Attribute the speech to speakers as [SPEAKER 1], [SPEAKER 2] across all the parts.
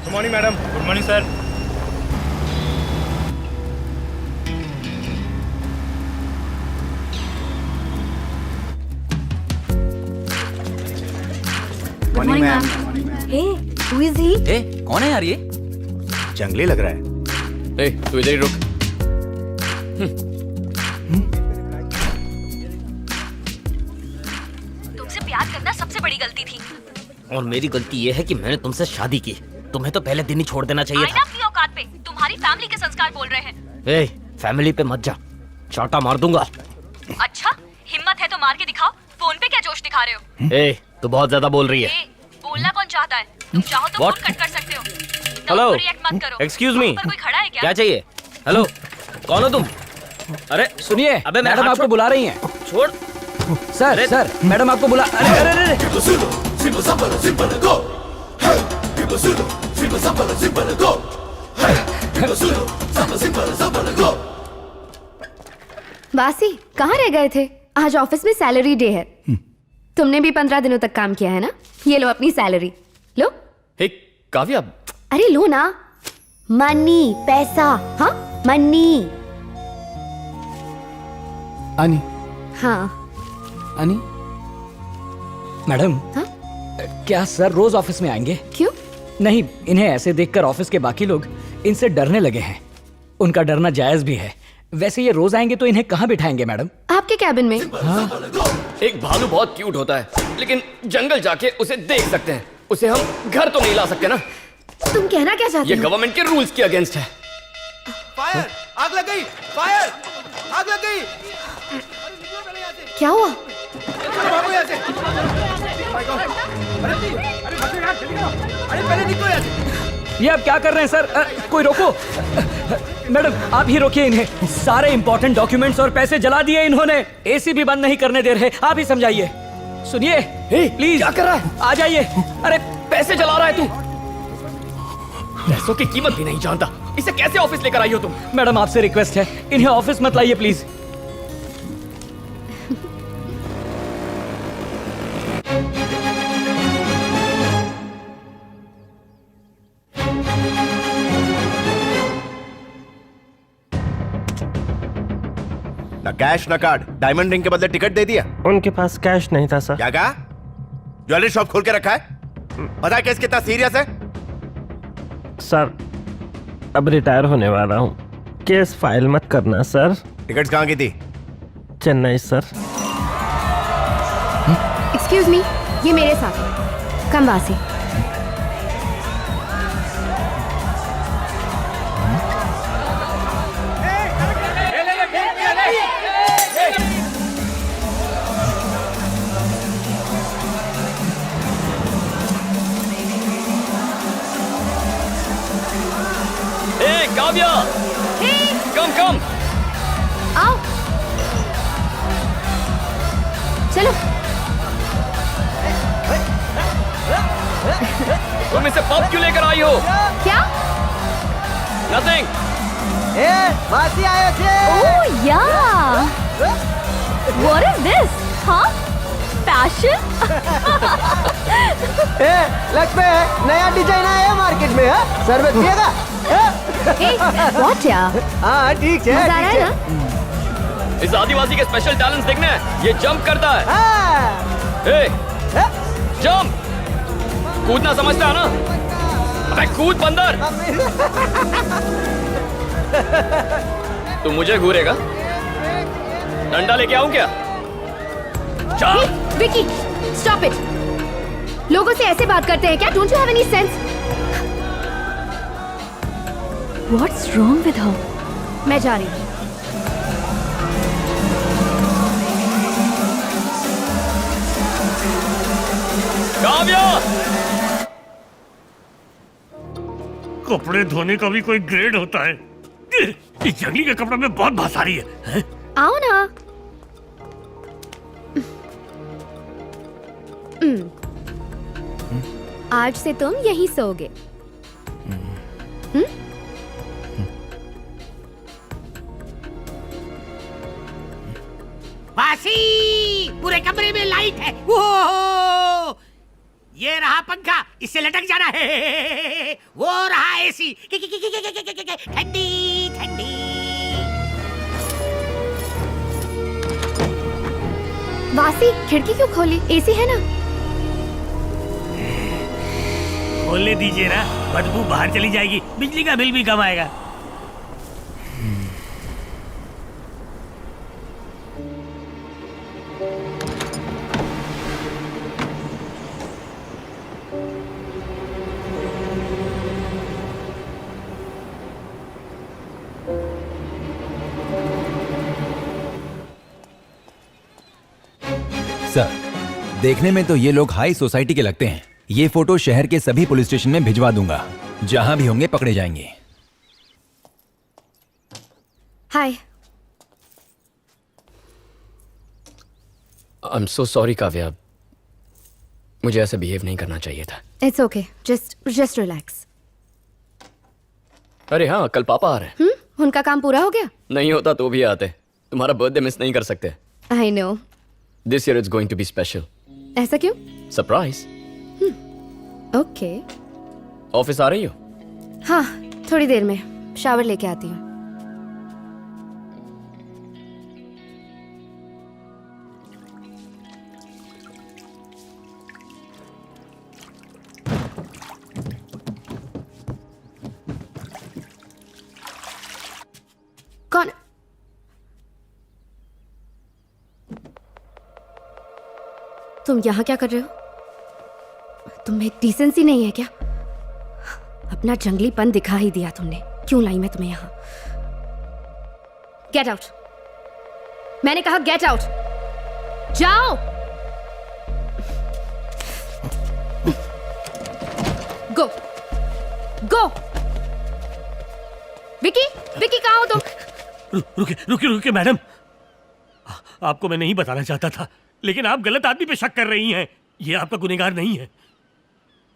[SPEAKER 1] Good morning madam. Good morning sir.
[SPEAKER 2] Good morning ma'am.
[SPEAKER 3] Hey who is he?
[SPEAKER 4] ए, कौन है यार ये?
[SPEAKER 2] जंगली लग रहा है।
[SPEAKER 4] ए, तू इधर ही रुक।
[SPEAKER 3] तुमसे प्यार करना सबसे बड़ी गलती थी।
[SPEAKER 4] और मेरी गलती ये है कि मैंने तुमसे शादी की। तुम्हें तो पहले दिन ही छोड़ देना चाहिए
[SPEAKER 3] आईना अपनी औकात पे। तुम्हारी फैमिली के संस्कार बोल रहे हैं।
[SPEAKER 4] था। ए, फैमिली पे मत जा, चाटा मार दूंगा।
[SPEAKER 3] अच्छा, हिम्मत है तो मार के दिखाओ। फोन पे क्या जोश दिखा रहे हो?
[SPEAKER 4] ए, तू बहुत ज्यादा बोल रही है।
[SPEAKER 3] ए, बोलना कौन चाहता है? तुम चाहो तो
[SPEAKER 4] What?
[SPEAKER 3] फोन कट कर सकते हो।
[SPEAKER 4] हेलो,
[SPEAKER 3] रिएक्ट मत करो।
[SPEAKER 4] एक्सक्यूज मी,
[SPEAKER 3] वहाँ पर कोई खड़ा है
[SPEAKER 4] क्या चाहिए? हेलो, कौन हो तुम? अरे
[SPEAKER 5] सुनिए,
[SPEAKER 4] अबे मेरा
[SPEAKER 5] मैडम
[SPEAKER 4] हाथ
[SPEAKER 5] आपको
[SPEAKER 4] छोड़।
[SPEAKER 5] बुला रही हैं।
[SPEAKER 4] छोड़।
[SPEAKER 5] सर सर, मैडम आपको बुला। अरे अरे अरे
[SPEAKER 6] वासी, कहाँ रह गए थे? आज ऑफिस में सैलरी डे है। तुमने भी 15 दिनों तक काम किया है ना? ये लो अपनी सैलरी। लो।
[SPEAKER 4] हे काव्या,
[SPEAKER 6] अरे लो ना। मनी, पैसा। हाँ, मनी।
[SPEAKER 5] अनी,
[SPEAKER 6] हाँ।
[SPEAKER 5] अनी मैडम,
[SPEAKER 6] हाँ?
[SPEAKER 5] क्या सर रोज ऑफिस में आएंगे?
[SPEAKER 6] क्यों?
[SPEAKER 5] नहीं, इन्हें ऐसे देखकर ऑफिस के बाकी लोग इनसे डरने लगे हैं। उनका डरना जायज भी है। वैसे ये रोज आएंगे तो इन्हें कहाँ बिठाएंगे मैडम?
[SPEAKER 6] आपके कैबिन में।
[SPEAKER 4] एक भालू बहुत क्यूट होता है, लेकिन जंगल जाके उसे देख सकते हैं। उसे हम घर तो नहीं ला सकते ना।
[SPEAKER 6] तुम कहना क्या चाहते
[SPEAKER 4] ये
[SPEAKER 6] हो?
[SPEAKER 4] गवर्नमेंट के रूल्स के अगेंस्ट है।
[SPEAKER 1] फायर! आग लग गई! फायर! आग लग गई!
[SPEAKER 6] क्या हुआ?
[SPEAKER 1] भागो यहाँ से! My God! अरे भागो यार, जल्दी करो! अरे पहले निकलो यहाँ से!
[SPEAKER 5] ये अब क्या कर रहे हैं सर? कोई रोको। मैडम आप ही रोकिए इन्हें। सारे इंपॉर्टेंट डॉक्यूमेंट्स और पैसे जला दिए इन्होंने। एसी भी बंद नहीं करने दे रहे। आप ही समझाइए। सुनिए प्लीज।
[SPEAKER 4] क्या कर रहा है?
[SPEAKER 5] आ जाइए। अरे
[SPEAKER 4] पैसे जला रहा है तू। पैसों की कीमत भी नहीं जानता। इसे कैसे ऑफिस लेकर आई हो तुम?
[SPEAKER 5] मैडम आपसे रिक्वेस्ट है, इन्हें ऑफिस मत लाइए प्लीज।
[SPEAKER 2] ना कैश ना कार्ड, डायमंड रिंग के बदले टिकट दे दिया।
[SPEAKER 1] उनके पास कैश नहीं था सर।
[SPEAKER 2] क्या कहा? ज्वेलरी शॉप खोल के रखा है? पता है केस कितना सीरियस है?
[SPEAKER 1] सर, अब रिटायर होने वाला हूँ। केस फाइल मत करना सर।
[SPEAKER 2] टिकट्स कहाँ की थी?
[SPEAKER 1] चेन्नई सर।
[SPEAKER 6] एक्सक्यूज मी, ये मेरे साथ। कम वासी।
[SPEAKER 4] ए काव्या, कम कम।
[SPEAKER 6] आओ, चलो।
[SPEAKER 4] तुम इसे पब क्यों लेकर आई हो?
[SPEAKER 6] क्या?
[SPEAKER 4] नथिंग।
[SPEAKER 6] ओह या, व्हाट इज दिस? हाँ, फैशन।
[SPEAKER 7] लगता है नया डिजाइन आया है मार्केट में। सर बचिएगा।
[SPEAKER 6] व्हाट या?
[SPEAKER 7] हाँ ठीक है।
[SPEAKER 6] मजा आ रहा है ना?
[SPEAKER 4] इस आदिवासी के स्पेशल टैलेंट्स देखने हैं। ये जंप करता है।
[SPEAKER 7] हाँ।
[SPEAKER 4] ए, जंप। कूदना समझता है ना? अबे कूद बंदर। तू मुझे घूरेगा? डंडा लेके आऊं क्या? चल।
[SPEAKER 6] Vicky, stop it. लोगों से ऐसे बात करते हैं क्या? Don't you have any sense? What's wrong with her? मैं जा रही हूँ।
[SPEAKER 4] काव्या,
[SPEAKER 8] कपड़े धोने का भी कोई ग्रेड होता है? इस जंगली के कपड़े में बहुत भास आ रही है।
[SPEAKER 6] आओ ना। आज से तुम यहीं सोओगे।
[SPEAKER 9] बासी, पूरे कमरे में लाइट है। ओह, ये रहा पंखा, इससे लटक जाना है। वो रहा एसी, ठंडी ठंडी।
[SPEAKER 6] वासी, खिड़की क्यों खोली? एसी है ना?
[SPEAKER 9] खोलने दीजिए ना, बदबू बाहर चली जाएगी, बिजली का बिल भी कम आएगा।
[SPEAKER 10] सर, देखने में तो ये लोग हाई सोसाइटी के लगते हैं। ये फोटो शहर के सभी पुलिस स्टेशन में भिजवा दूंगा, जहां भी होंगे पकड़े जाएंगे।
[SPEAKER 6] Hi.
[SPEAKER 4] I am so sorry Kavya, मुझे ऐसे बिहेव नहीं करना चाहिए था।
[SPEAKER 6] It's okay, just relax.
[SPEAKER 4] अरे हाँ, कल पापा आ रहे हैं।
[SPEAKER 6] उनका काम पूरा हो गया?
[SPEAKER 4] नहीं होता तो भी आते। तुम्हारा बर्थडे मिस नहीं कर सकते।
[SPEAKER 6] I know.
[SPEAKER 4] This year it's going to be special.
[SPEAKER 6] ऐसा क्यों?
[SPEAKER 4] सरप्राइज।
[SPEAKER 6] ओके।
[SPEAKER 4] ऑफिस आ रही हो?
[SPEAKER 6] हाँ, थोड़ी देर में शावर लेके आती हूँ। कौन? तुम यहाँ क्या कर रहे हो? तुम्हें डिसेंसी नहीं है क्या? अपना जंगलीपन दिखा ही दिया तुमने। क्यों लाई मैं तुम्हें यहाँ? Get out. मैंने कहा गेट आउट। जाओ। गो गो। विकी, विकी कहाँ हो तुम?
[SPEAKER 8] रुकिए मैडम, आपको मैं नहीं बताना चाहता था, लेकिन आप गलत आदमी पे शक कर रही हैं। ये आपका गुनहगार नहीं है।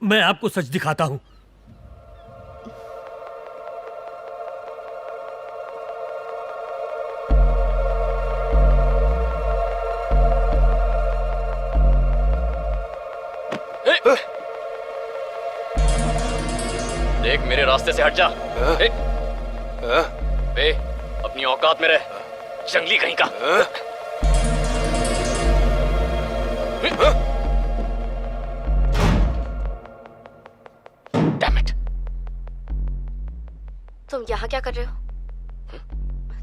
[SPEAKER 8] मैं आपको सच दिखाता हूं।
[SPEAKER 4] देख, मेरे रास्ते से हट जा। बे, अपनी औकात में रह, जंगली कहीं का। Damn it.
[SPEAKER 6] तुम यहाँ क्या कर रहे हो?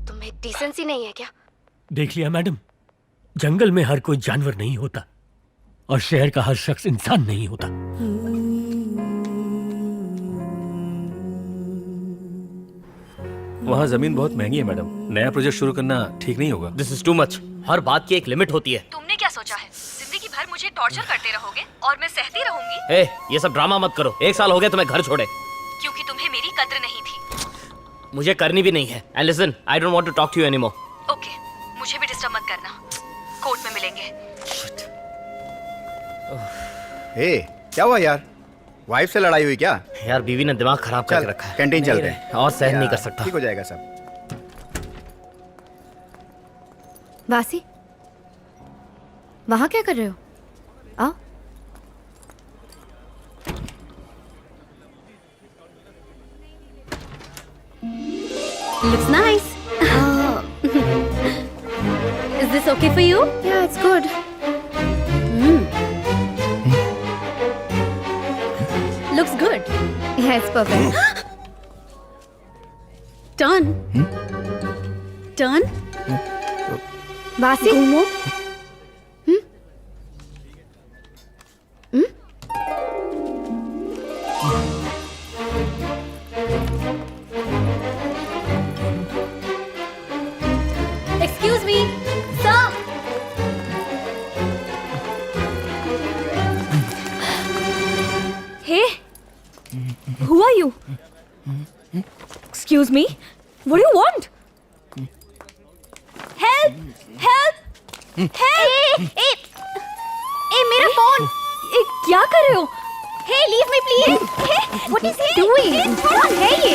[SPEAKER 6] तुम्हें डिसेंसी नहीं है क्या?
[SPEAKER 8] देख लिया मैडम, जंगल में हर कोई जानवर नहीं होता और शहर का हर शख्स इंसान नहीं होता।
[SPEAKER 1] वहाँ जमीन बहुत महंगी है मैडम, नया प्रोजेक्ट शुरू करना ठीक नहीं होगा।
[SPEAKER 4] This is too much. हर बात की एक लिमिट होती है।
[SPEAKER 3] तुमने क्या सोचा है? जिंदगी भर मुझे टॉर्चर करते रहोगे और मैं सहती रहूंगी?
[SPEAKER 4] ए, ये सब ड्रामा मत करो। 1 साल हो गया तुम्हें घर छोड़े।
[SPEAKER 3] क्योंकि तुम्हें मेरी कद्र नहीं थी।
[SPEAKER 4] मुझे करनी भी नहीं है। And listen, I don't want to talk to you anymore.
[SPEAKER 3] Okay, मुझे भी डिस्टर्ब मत करना। कोर्ट में मिलेंगे।
[SPEAKER 2] हे, क्या हुआ यार? वाइफ से लड़ाई हुई क्या?
[SPEAKER 4] यार, बीवी ने दिमाग खराब करके रखा है।
[SPEAKER 2] कैंटीन चलते हैं।
[SPEAKER 4] और सहन नहीं कर सकता।
[SPEAKER 2] ठीक हो जाएगा सब।
[SPEAKER 6] वासी, वहां क्या कर रहे हो? आओ। Looks nice. Is this okay for you? Yeah, it's good. Looks good. Yeah, it's perfect.
[SPEAKER 3] Turn. Turn.
[SPEAKER 6] वासी, घूमो। Excuse me, sir.
[SPEAKER 3] Hey, who are you? Excuse me, what do you want? Help! Help! Help! Hey, मेरा phone! क्या कर रहे हो? Hey, leave me please! Hey, what is he doing? कौन है ये?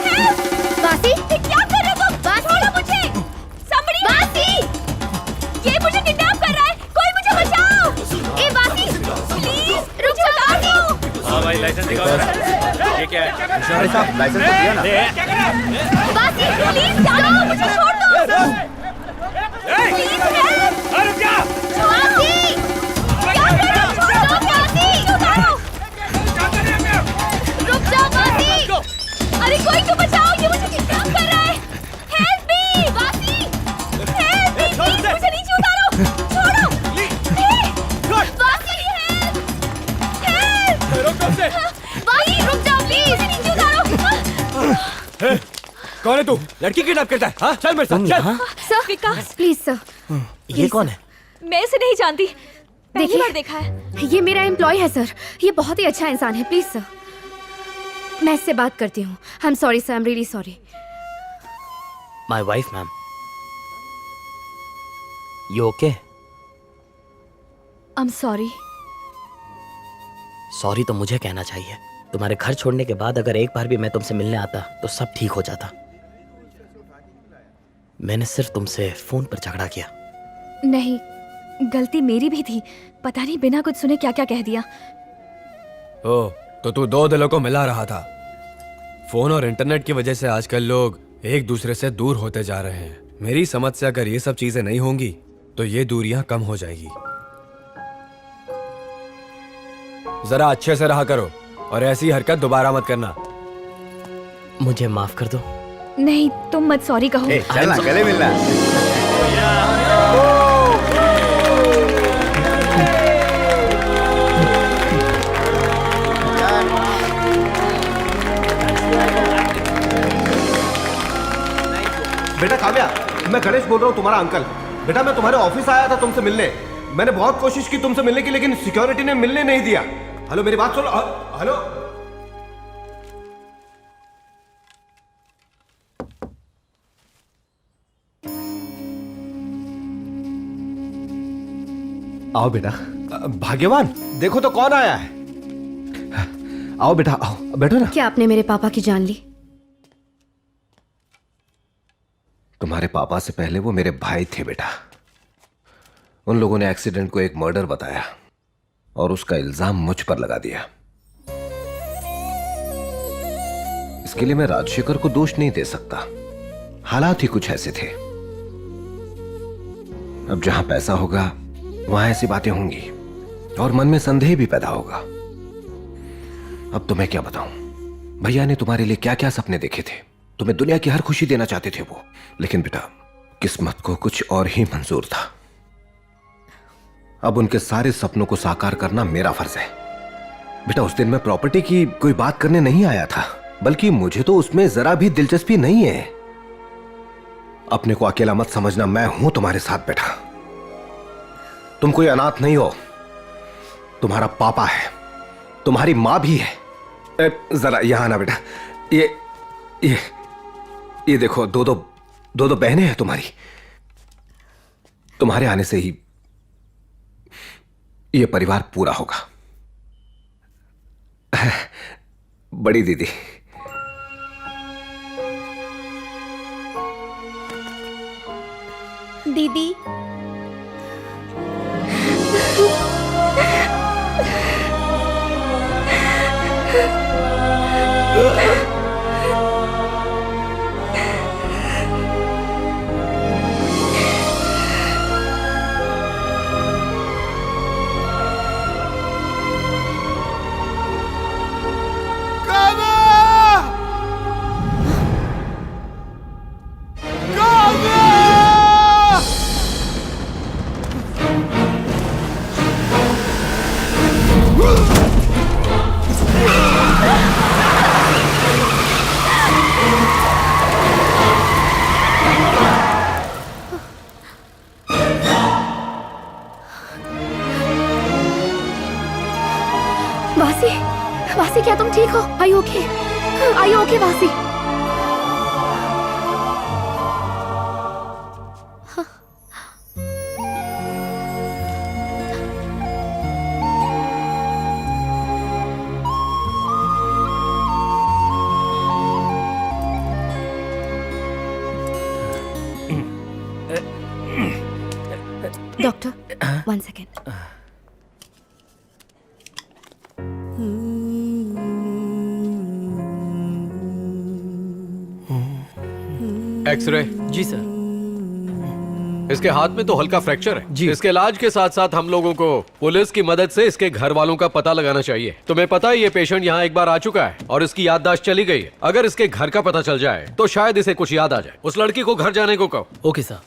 [SPEAKER 3] Help! वासी, क्या कर रहे हो तुम? छोड़ो मुझे! Somebody! वासी! ये मुझे किडनैप कर रहा है! कोई मुझे बचाओ! ए वासी, please!
[SPEAKER 2] ये क्या है? अरे साहब लाइसेंस तो दिया ना।
[SPEAKER 3] बासी प्लीज जाओ, मुझे छोड़ दो। प्लीज
[SPEAKER 8] रुक जा।
[SPEAKER 3] बासी क्या कर रहे हो? छोड़ दो बासी, उतारो। रुक जाओ बासी। अरे कोई तो बचाओ, ये मुझे किडनैप कर रहा है। हेल्प मी बासी, हेल्प मी प्लीज, मुझे नीचे उतारो। छोड़ो बासी, हेल्प बासी, रुक जाओ प्लीज, नीचे उतारो।
[SPEAKER 1] कौन है तू? लड़की किडनैप करता है? हाँ चल मेरे साथ चल।
[SPEAKER 6] Sir Vikas please sir.
[SPEAKER 1] ये कौन है?
[SPEAKER 3] मैं इसे नहीं जानती, पहली
[SPEAKER 6] देखिए।
[SPEAKER 3] बार देखा है।
[SPEAKER 6] ये मेरा एम्प्लॉय है सर, ये बहुत ही अच्छा इंसान है, प्लीज सर मैं इससे बात करती हूँ। I am sorry sir, I am really sorry.
[SPEAKER 11] My wife ma'am, you okay?
[SPEAKER 3] I am sorry.
[SPEAKER 11] Sorry तो मुझे कहना चाहिए। तुम्हारे घर छोड़ने के बाद अगर एक बार भी मैं तुमसे मिलने आता तो सब ठीक हो जाता। मैंने सिर्फ तुमसे फोन पर झगड़ा किया।
[SPEAKER 3] नहीं, गलती मेरी भी थी। पता नहीं बिना कुछ सुने क्या क्या कह दिया।
[SPEAKER 1] ओ, तो तू दो दिलों को मिला रहा था। फोन और इंटरनेट की वजह से आजकल लोग एक दूसरे से दूर होते जा रहे हैं। मेरी समझ से अगर ये सब चीजें नहीं होंगी तो ये दूरियां कम हो जाएगी। जरा अच्छे से रहा करो और ऐसी हरकत दोबारा मत करना।
[SPEAKER 11] मुझे माफ कर दो।
[SPEAKER 3] नहीं, तुम मत सॉरी कहो।
[SPEAKER 2] चल ना गले मिलना।
[SPEAKER 7] बेटा काव्या, मैं गणेश बोल रहा हूँ, तुम्हारा अंकल। बेटा मैं तुम्हारे ऑफिस आया था तुमसे मिलने। मैंने बहुत कोशिश की तुमसे मिलने की, लेकिन सिक्योरिटी ने मिलने नहीं दिया। हेलो मेरी बात सुनो। हेलो आओ बेटा। भाग्यवान, देखो तो कौन आया है। आओ बेटा, आओ बैठो ना।
[SPEAKER 6] क्या आपने मेरे पापा की जान ली?
[SPEAKER 7] तुम्हारे पापा से पहले वो मेरे भाई थे बेटा। उन लोगों ने एक्सीडेंट को एक मर्डर बताया और उसका इल्जाम मुझ पर लगा दिया। इसके लिए मैं राजशेखर को दोष नहीं दे सकता। हालात ही कुछ ऐसे थे। अब जहां पैसा होगा वहां ऐसी बातें होंगी और मन में संदेह भी पैदा होगा। अब तो मैं क्या बताऊं, भैया ने तुम्हारे लिए क्या क्या सपने देखे थे। तुम्हें दुनिया की हर खुशी देना चाहते थे वो, लेकिन बेटा किस्मत को कुछ और ही मंजूर था। अब उनके सारे सपनों को साकार करना मेरा फर्ज है। बेटा उस दिन मैं प्रॉपर्टी की कोई बात करने नहीं आया था, बल्कि मुझे तो उसमें जरा भी दिलचस्पी नहीं है। अपने को अकेला मत समझना, मैं हूं तुम्हारे साथ बेटा। तुम कोई अनाथ नहीं हो, तुम्हारा पापा है, तुम्हारी मां भी है। जरा यहां आना बेटा। ये देखो, दो दो बहनें हैं तुम्हारी। तुम्हारे आने से ही ये परिवार पूरा होगा। बड़ी दीदी,
[SPEAKER 3] दीदी
[SPEAKER 6] वासी, क्या तुम ठीक हो? Are you okay? Are you okay, वासी? Doctor, 1 second.
[SPEAKER 1] एक्सरे।
[SPEAKER 5] जी सर।
[SPEAKER 1] इसके हाथ में तो हल्का फ्रैक्चर है
[SPEAKER 5] जी।
[SPEAKER 1] इसके इलाज के साथ साथ हम लोगों को पुलिस की मदद से इसके घर वालों का पता लगाना चाहिए। तुम्हें पता है ये पेशेंट यहाँ एक बार आ चुका है और इसकी याददाश्त चली गई है। अगर इसके घर का पता चल जाए तो शायद इसे कुछ याद आ जाए। उस लड़की को घर जाने को कहो।
[SPEAKER 11] Okay sir.